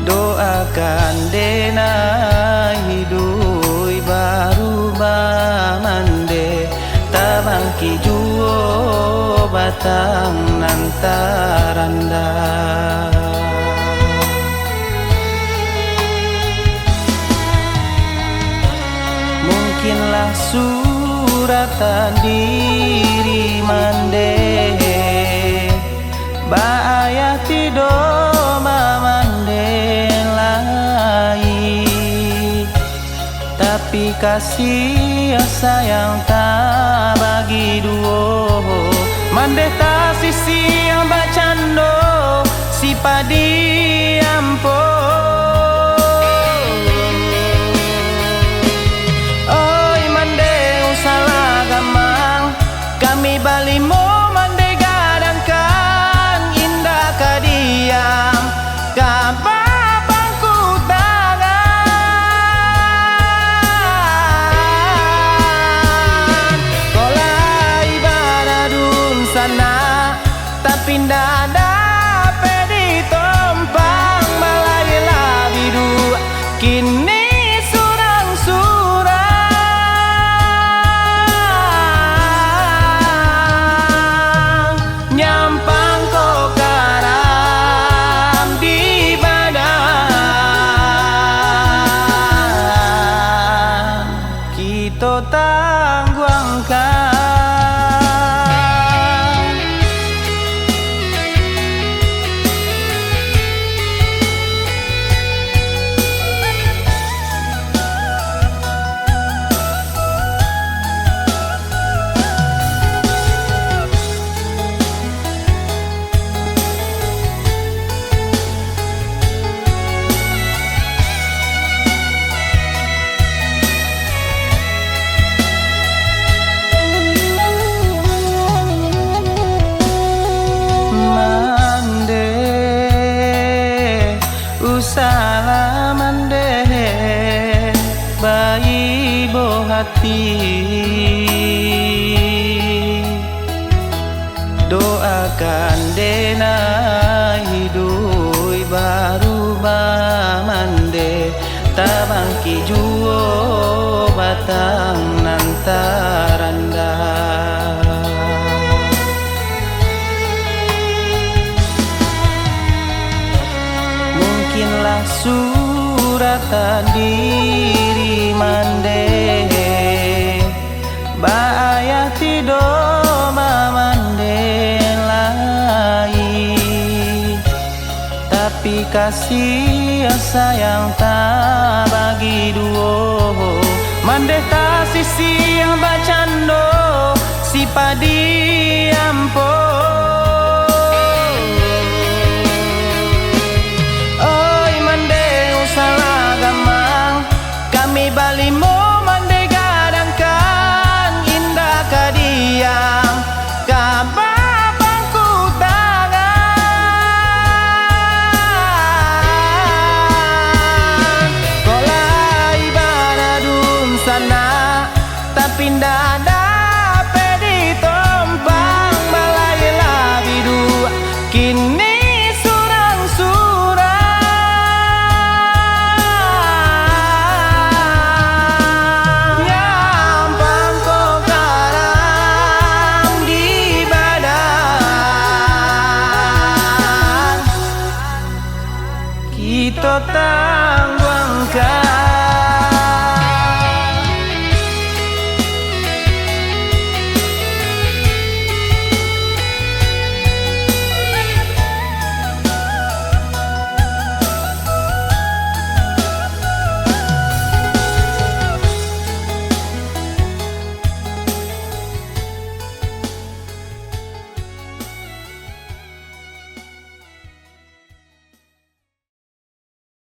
Doakan dena hidui baru mande tabangki juo batang nantaranda. Mungkinlah suratan diri mande baaya tido mamande lai, tapi kasih sayang tak bagi duo mande ta sisi yang bacando si padi ampo. Kami balimo mande gadangkan indah kadiam kapapangku tangan. Kolai baradun sana tapi ndak dapat ditompang balai labidu kini tangguangkan. Salaman deh bayi bo hati, doakan dena hidui baru mande tabangki juo batang nantaranda. Mungkinlah suratan diri mande baaya tido mamande lai, tapi kasih sayang tak bagi duo mande ta sisi yang bacando si padi ampo. Kami balimo mande gadangkan indah kadiam kapapangku tangan. Kolai baradun sana tapi ndak dapat ditompang balai labidu kini kita tang